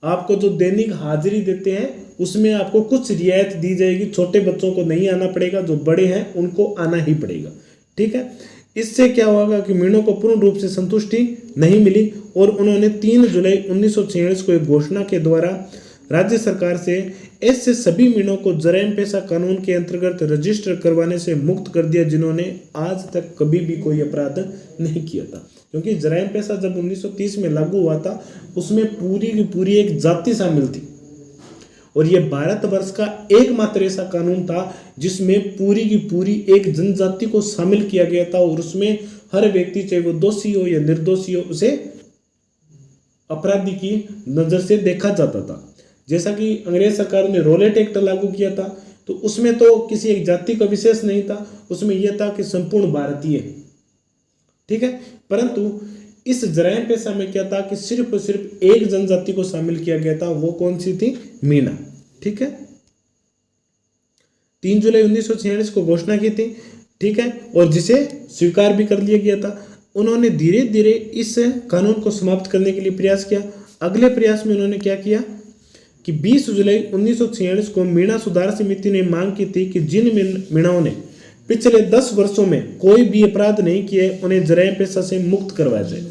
आपको जो दैनिक हाजिरी देते हैं उसमें आपको कुछ रियायत दी जाएगी। छोटे बच्चों को नहीं आना पड़ेगा, जो बड़े हैं उनको आना ही पड़ेगा। ठीक है, इससे क्या होगा कि मीणों को पूर्ण रूप से संतुष्टि नहीं मिली और उन्होंने 3 जुलाई 1946 को एक घोषणा के द्वारा राज्य सरकार से ऐसे सभी मीणों को जराइम पेशा कानून के अंतर्गत रजिस्टर करवाने से मुक्त कर दिया जिन्होंने आज तक कभी भी कोई अपराध नहीं किया था। क्योंकि जराइम पेशा जब 1930 में लागू हुआ था उसमें पूरी की पूरी एक जाति शामिल थी और यह भारतवर्ष का एकमात्र ऐसा कानून था जिसमें पूरी की पूरी एक जनजाति को शामिल किया गया था और उसमें हर व्यक्ति चाहे वो दोषी हो या निर्दोषी हो उसे अपराधी की नजर से देखा जाता था। जैसा कि अंग्रेज सरकार ने रोलेट एक्ट लागू किया था तो उसमें तो किसी एक जाति का विशेष नहीं था, उसमें यह था कि संपूर्ण भारतीय। ठीक है, परंतु इस जराइम पेशा में क्या था कि सिर्फ और सिर्फ एक जनजाति को शामिल किया गया था, वो कौन सी थी? मीणा। ठीक है, 3 जुलाई 1946 को घोषणा की थी। ठीक है, और जिसे स्वीकार भी कर लिया गया था। उन्होंने धीरे धीरे इस कानून को समाप्त करने के लिए प्रयास किया। अगले प्रयास में उन्होंने क्या किया कि 20 जुलाई 1946 को मीणा सुधार समिति ने मांग की थी कि जिन मीणाओं ने पिछले 10 वर्षों में कोई भी अपराध नहीं किए उन्हें जराइम पेशा से मुक्त करवाया जाए।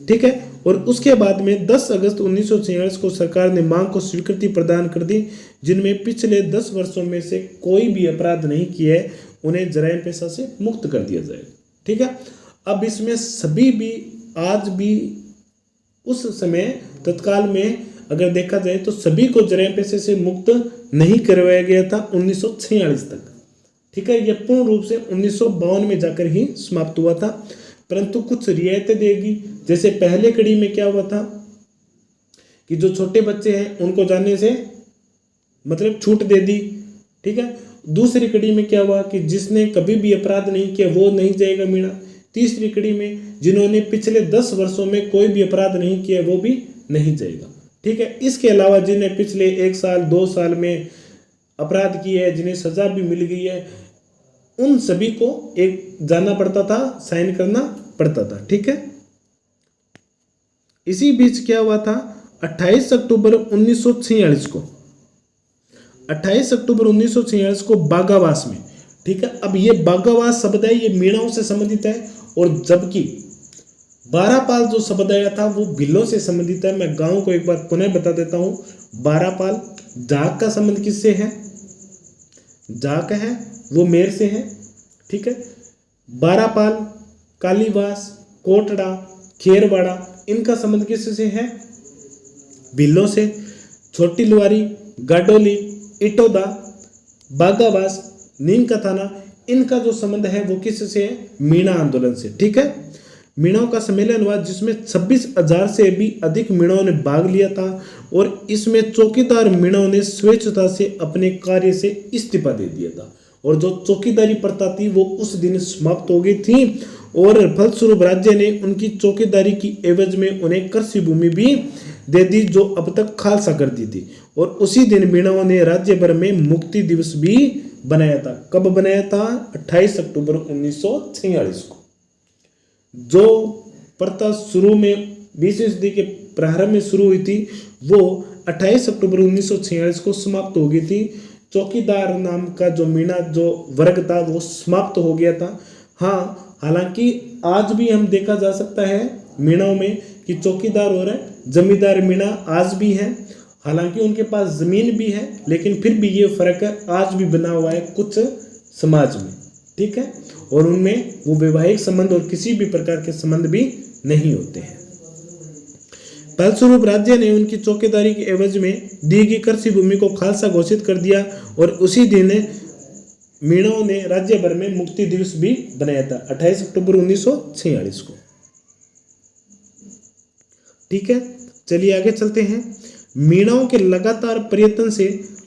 ठीक है, और उसके बाद में 10 अगस्त 1946 को सरकार ने मांग को स्वीकृति प्रदान कर दी, जिनमें पिछले 10 वर्षों में से कोई भी अपराध नहीं किए उन्हें जराइम पेशा से मुक्त कर दिया जाए। ठीक है, अब इसमें सभी भी आज भी उस समय तत्काल में अगर देखा जाए तो सभी को जराइम पेशे से मुक्त नहीं करवाया गया था 1946 तक। ठीक है, यह पूर्ण रूप से 1952 में जाकर ही समाप्त हुआ था, परंतु कुछ रियायतें देगी। जैसे पहले कड़ी में क्या हुआ था कि जो छोटे बच्चे हैं उनको जाने से मतलब छूट दे दी। ठीक है, दूसरी कड़ी में क्या हुआ कि जिसने कभी भी अपराध नहीं किया वो नहीं जाएगा मीणा। तीसरी कड़ी में जिन्होंने पिछले 10 वर्षों में कोई भी अपराध नहीं किया वो भी नहीं जाएगा। ठीक है, इसके अलावा जिन्हें पिछले 1 साल 2 साल में अपराध किए हैं, जिन्हें सजा भी मिल गई है, उन सभी को एक जाना पड़ता था, साइन करना पड़ता था। ठीक है। इसी बीच क्या हुआ था, 28 अक्टूबर 1946 को 28 अक्टूबर 1946 को बागावास में, ठीक है। अब ये बागावास शब्द है, ये मीणाओं से संबंधित है, और जबकि बारापाल जो शब्द आया था वो भीलों से संबंधित है। मैं गांव को एक बार पुनः बता देता हूं। बारापाल, जाग का संबंध किससे है, जाग है, वो मेर से है। ठीक है। बारापाल, कालीवास, कोटड़ा, खेरवाड़ा, इनका संबंध किससे है, भीलों से। छोटी लुहारी, गाडोली, इटोदा, बागावास, नीम का थाना, इनका जो संबंध है वो किससे है, मीणा आंदोलन से। ठीक है। मीणाओं का सम्मेलन हुआ जिसमें 26,000 से भी अधिक मीणाओं ने भाग लिया था, और इसमें चौकीदार मीणाओं ने स्वेच्छता से अपने कार्य से इस्तीफा दे दिया था, और जो चौकीदारी प्रथा थी वो उस दिन समाप्त हो गई थी, और फलस्वरूप राज्य ने उनकी चौकीदारी की एवज में उन्हें कृषि भूमि भी दे दी, जो अब तक खालसा कर दी थी। और उसी दिन मीणाओं ने राज्य भर में मुक्ति दिवस भी बनाया था। कब बनाया था, 28 अक्टूबर 1946 को। जो प्रथा शुरू में 20वीं सदी के प्रारंभ में शुरू हुई थी वो 28 अक्टूबर 1946 को समाप्त हो गई थी। चौकीदार नाम का जो मीणा जो वर्ग था वो समाप्त हो गया था। हाँ, हालांकि आज भी हम देखा जा सकता है मीणाओं में कि चौकीदार और जमींदार मीणा आज भी हैं। हालांकि उनके पास जमीन भी है, लेकिन फिर भी ये फर्क आज भी बना हुआ है कुछ समाज में। ठीक है। और उनमें वो वैवाहिक संबंध और किसी भी प्रकार के संबंध भी नहीं होते हैं। फलस्वरूप राज्य ने उनकी चौकीदारी के एवज में दी गई कृषि भूमि को खालसा घोषित कर दिया, और उसी दिन मीणाओं ने राज्य भर में मुक्ति दिवस भी बनाया था, 28 अक्टूबर 1946 को। ठीक है। चलिए आगे चलते हैं। मीणाओं के लगातार प्रयत्न से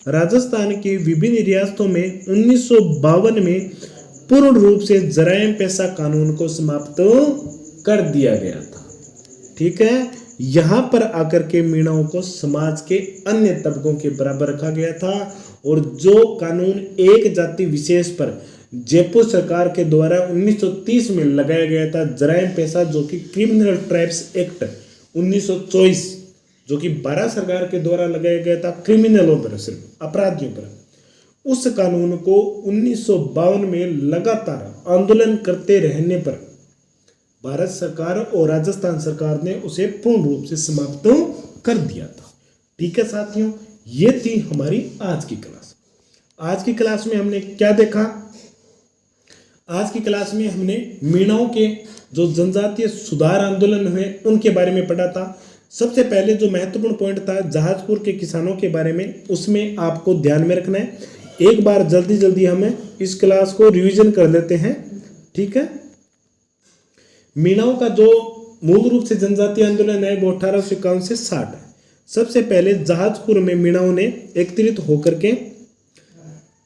राजस्थान की विभिन्न रियासतों में 1952 में पूर्ण रूप से जराइम पेशा कानून को समाप्त कर दिया गया था। ठीक है। यहाँ पर आकर के मीणाओं को समाज के अन्य तबकों के बराबर रखा गया था, और जो कानून एक जाति विशेष पर जयपुर सरकार के द्वारा 1930 में लगाया गया था, जराइम पेशा, जो कि क्रिमिनल ट्राइब्स एक्ट 1924, जो कि भारत सरकार के द्वारा लगाया गया था क्रिमिनलों पर, सिर्फ अपराधियों पर, उस कानून को 1952 में लगातार आंदोलन करते रहने पर भारत सरकार और राजस्थान सरकार ने उसे पूर्ण रूप से समाप्त कर दिया था। ठीक है साथियों, ये थी हमारी आज की क्लास। आज की क्लास में हमने क्या देखा, आज की क्लास में हमने मीणाओं के जो जनजातीय सुधार आंदोलन हुए उनके बारे में पढ़ा था। सबसे पहले जो महत्वपूर्ण पॉइंट था जहाजपुर के किसानों के बारे में, उसमें आपको ध्यान में रखना है। एक बार जल्दी जल्दी हम इस क्लास को रिवीजन कर लेते हैं। ठीक है। मीणाओं का जो मूल रूप से जनजातीय आंदोलन है वो 1851 से 60 है। सबसे पहले जहाजपुर में मीणाओं ने एकत्रित होकर के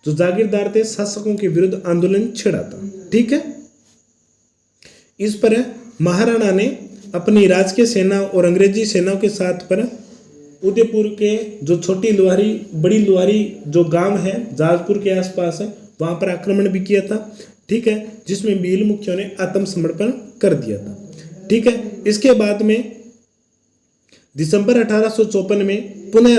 जो जागीरदार थे शासकों के विरुद्ध आंदोलन छेड़ा था। ठीक है। इस पर महाराणा ने अपनी राजकीय सेना और अंग्रेजी सेनाओं के साथ पर उदयपुर के जो छोटी लुहारी बड़ी लुहारी जो गांव है जहाजपुर के आसपास है वहां पर आक्रमण भी किया था। ठीक है। जिसमें भील मुखियों ने आत्मसमर्पण कर दिया था। ठीक है। इसके बाद में दिसंबर 1854 में पुनः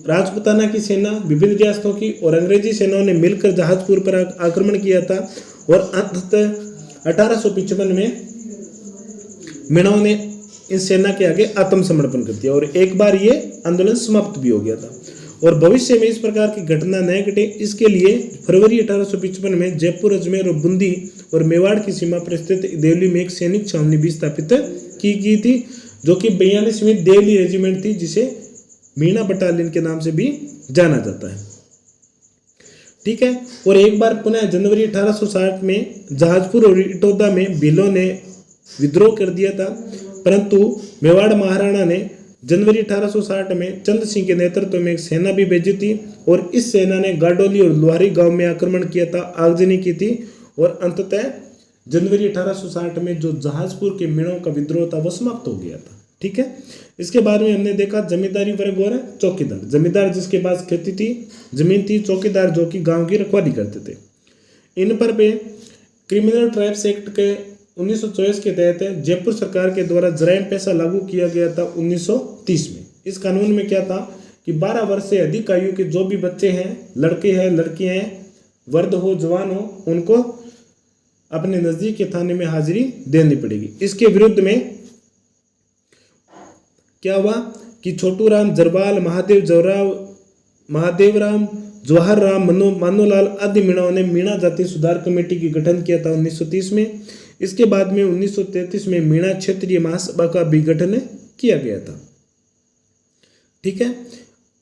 राजपूताना की सेना विभिन्न रियासतों की और अंग्रेजी सेनाओं ने मिलकर जहाजपुर पर आक्रमण किया था, और अंततः 1855 में मीणाओं ने इस सेना के आगे आत्मसमर्पण कर दिया, और एक बार ये आंदोलन समाप्त भी हो गया था। और भविष्य में इस प्रकार की घटना न घटे, इसके लिए फरवरी 1855 में जयपुर, अजमेर और बूंदी और मेवाड़ की सीमा पर स्थित देवली में एक सैनिक छावनी भी स्थापित की गई थी, जो कि 42वीं देवली रेजिमेंट थी, जिसे मीणा बटालियन के नाम से भी जाना जाता है। ठीक है। और एक बार पुनः जनवरी 1860 में जहाजपुर और इटोदा में भीलों ने विद्रोह कर दिया था, परंतु मेवाड़ महाराणा ने जनवरी 1860 में चंद सिंह के नेतृत्व में एक सेना भी भेजी थी, और इस सेना ने गाडोली और लुहारी गांव में आक्रमण किया था, आगजनी की थी, और अंततः जनवरी 1860 में जो जहाजपुर के मीणों का विद्रोह था वो समाप्त हो गया था। ठीक है। इसके बाद में हमने देखा जमींदारी वर्ग और चौकीदार। जमींदार जिसके पास खेती थी, जमीन थी, चौकीदार जो कि गांव की रखवाली करते थे। इन पर पे क्रिमिनल ट्राइब्स एक्ट के 1924 के तहत जयपुर सरकार के द्वारा जराइम पेशा लागू किया गया था 1930 में। इस कानून में क्या था कि 12 वर्ष से अधिक आयु के जो भी बच्चे हैं, लड़के हैं, लड़कियां हैं, वर्द हो, जवान हो, उनको अपने नजदीक के थाने में हाजिरी देनी पड़ेगी। इसके विरुद्ध में क्या हुआ कि छोटू राम जरवाल, महादेव राम, जवाहर राम, मानोलाल आदि मीणाओं ने मीणा जाति सुधार कमेटी की गठन किया था 1930 में। इसके बाद में 1933 में मीणा क्षेत्रीय महासभा का भी गठन किया गया था। ठीक है।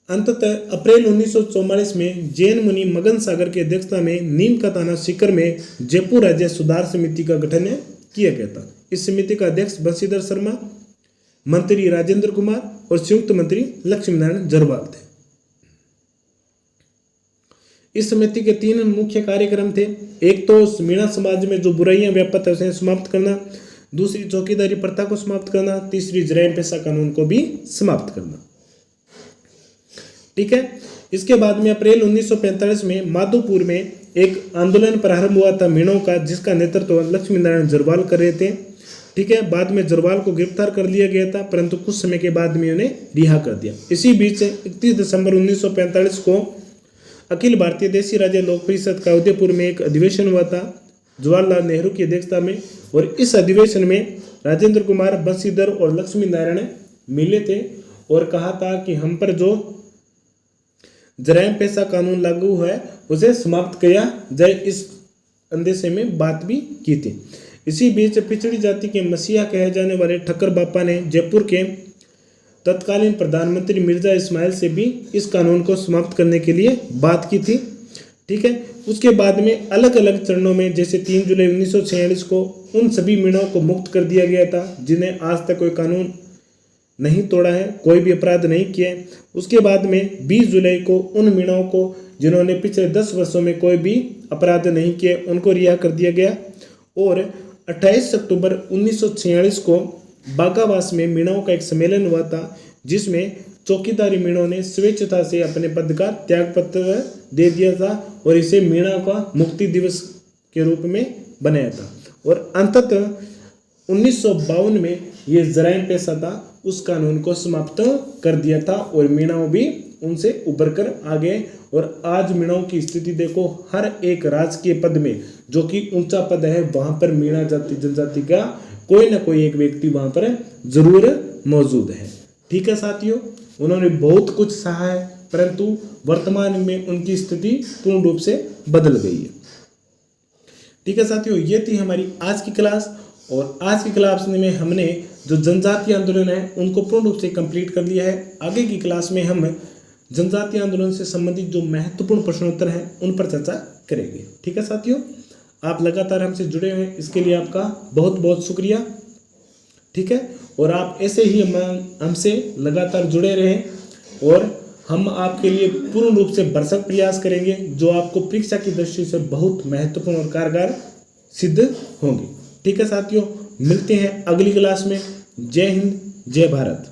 अंततः अप्रैल 1944 में जैन मुनि मगन सागर की अध्यक्षता में नीम का थाना सीकर में जयपुर राज्य सुधार समिति का गठन किया गया था। इस समिति का अध्यक्ष बंशीधर शर्मा, मंत्री राजेंद्र कुमार और संयुक्त मंत्री लक्ष्मीनारायण जरवाल थे। इस समिति के 3 मुख्य कार्यक्रम थे। एक तो मीणा समाज में जो बुराइयां व्याप्त है उसे समाप्त करना, दूसरी चौकीदारी प्रथा को समाप्त करना, तीसरी जराइम पेशा कानून को भी समाप्त करना। ठीक है। इसके बाद में अप्रैल 1945 में माधोपुर में एक आंदोलन प्रारंभ हुआ था मीणों का, जिसका नेतृत्व लक्ष्मीनारायण जरवाल कर रहे थे। ठीक है। बाद में जरवाल को गिरफ्तार कर लिया गया था, परंतु कुछ समय के बाद में उन्हें रिहा कर दिया। इसी बीच 31 दिसंबर 1945 को अखिल भारतीय देशी राज्य लोक परिषद का उदयपुर में एक अधिवेशन हुआ था जवाहरलाल नेहरू की अध्यक्षता में, और इस अधिवेशन में राजेंद्र कुमार, बंशीधर और लक्ष्मी नारायण मिले थे और कहा था कि हम पर जो जराइम पेशा कानून लागू है उसे समाप्त किया जाए, इस अंदेशे में बात भी की थी। इसी बीच पिछड़ी जाति के मसीहा कहे जाने वाले ठक्कर बापा ने जयपुर के तत्कालीन प्रधानमंत्री मिर्जा इस्माइल से भी इस कानून को समाप्त करने के लिए बात की थी। ठीक है। उसके बाद में अलग अलग चरणों में, जैसे 3 जुलाई 1946 को उन सभी मीणों को मुक्त कर दिया गया था जिन्हें आज तक कोई कानून नहीं तोड़ा है, कोई भी अपराध नहीं किया है। उसके बाद में 20 जुलाई को उन मीणों को जिन्होंने पिछले 10 वर्षों में कोई भी अपराध नहीं किए उनको रिहा कर दिया गया। और 28 अक्टूबर 1946 को बागावास में मीणाओं का एक सम्मेलन हुआ था, जिसमें चौकीदारी मीणों ने स्वेच्छता से अपने पद का त्याग पत्र दे दिया था और इसे मीणा का मुक्ति दिवस के रूप में बनाया था। और अंततः 1952 में ये जराइम पेशा था उस कानून को समाप्त कर दिया था और मीणाओं भी उनसे उभर कर आ गए। और आज मीणाओं की स्थिति देखो, हर एक राजकीय पद में जो कि ऊंचा पद है वहां पर मीणा जाति जनजाति का कोई ना कोई एक व्यक्ति वहां पर जरूर मौजूद है। ठीक है साथियों, उन्होंने बहुत कुछ सहा है, परंतु वर्तमान में उनकी स्थिति पूर्ण रूप से बदल गई है। ठीक है साथियों, ये थी हमारी आज की क्लास। और आज की क्लास में हमने जो जनजातीय आंदोलन है उनको पूर्ण रूप से कंप्लीट कर लिया है। आगे की क्लास में हम जनजातीय आंदोलन से संबंधित जो महत्वपूर्ण प्रश्नोत्तर हैं उन पर चर्चा करेंगे। ठीक है साथियों, आप लगातार हमसे जुड़े हुए हैं, इसके लिए आपका बहुत बहुत शुक्रिया। ठीक है। और आप ऐसे ही हमसे लगातार जुड़े रहें और हम आपके लिए पूर्ण रूप से भरसक प्रयास करेंगे जो आपको परीक्षा की दृष्टि से बहुत महत्वपूर्ण और कारगर सिद्ध होंगे। ठीक है साथियों, मिलते हैं अगली क्लास में। जय हिंद, जय भारत।